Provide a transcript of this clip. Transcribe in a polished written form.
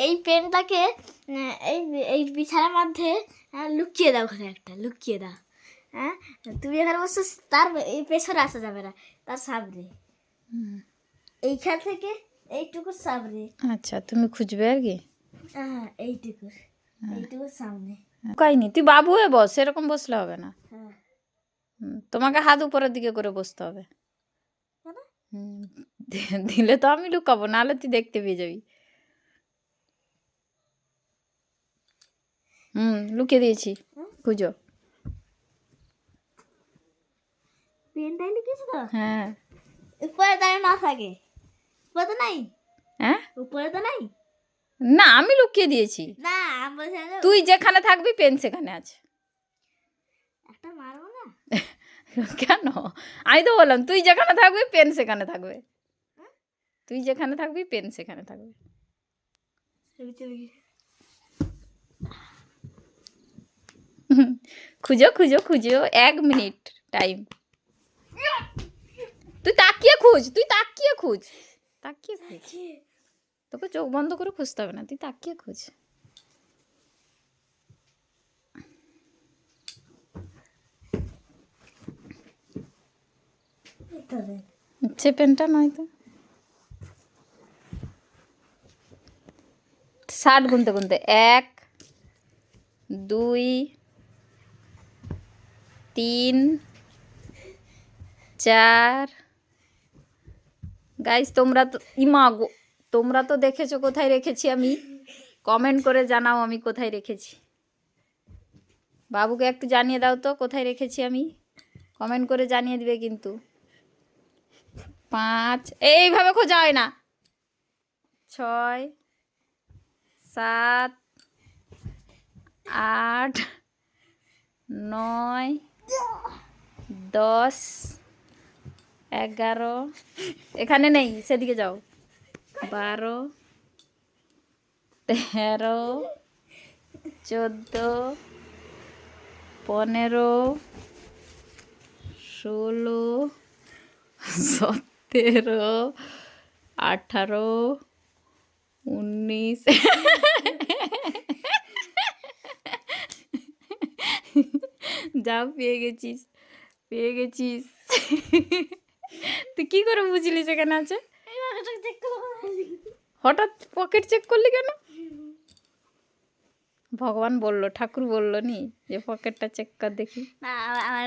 এই পেনটাকে এই এই বিছানার মধ্যে লুকিয়ে দাও, ওখানে একটা লুকিয়ে দাও। হ্যাঁ, তুমি এখানে বসছো, তার এই পেছনে আসা যাবে না, তার সামনে এইখান থেকে এইটুকুর সামনে। আচ্ছা, তুমি খুঁজবে আর কি? হ্যাঁ, এইটুকুর সামনে। কাইনি, তুই বাবু হয়ে বস, সেরকম বসলে হবে না। হ্যাঁ, তোমাকে হাত উপরের দিকে করে বসতে হবে। কেন? দিলে তো আমি লুকাবো, নাহলে তুই দেখতে পেয়ে যাবি। লুকিয়ে দিয়েছি, খুঁজো। পেনটাই লিখেছো তো? হ্যাঁ। উপরে দাঁড়িয়ে না থাকে, উপরে তো নাই। হ্যাঁ, উপরে তো নাই। না আমি লুকিয়ে দিয়েছি। না, আমি বলছিলাম যে তুই যেখানে থাকবি পেন সেখানে আছে। একটা মারবো না। কেন? আমি তো বললাম তুই যেখানে থাকবি পেন সেখানে থাকবে। তুই যেখানে থাকবি পেন সেখানে থাকবে। খুঁজো খুঁজো খুঁজো, 1 মিনিট টাইম। তুই তাকিয়ে খুঁজ, তুই তাকিয়ে খুঁজ, তাকিয়ে খুঁজ। তোকে চোখ বন্ধ করে খুঁজতে হবে না, তুই তাকিয়ে খুঁজ। সে পেনটা নয় তো। 60 গুনতে গুনতে 1 2 3 4। গাইস তোমরা তো তোমরা তো দেখেছো কোথায় রেখেছি আমি? কমেন্ট করে জানাও আমি কোথায় রেখেছি। বাবুকে একটু জানিয়ে দাও তো কোথায় রেখেছি আমি, কমেন্ট করে জানিয়ে দিবে কিন্তু। 5, এইভাবে খোঁজা হয় না। 6 7 8 9 10 11, এখানে নেই, সেদিকে যাও। 12 13 14 15 16 17 18 19। যা পেয়ে গেছিস, পেয়ে গেছিস। তুই কি করে বুঝলি সেখানে আছে? হঠাৎ পকেট চেক করলি কেন? ভগবান বললো, ঠাকুর বললো নি যে পকেটটা চেক কর দেখি? না, আমার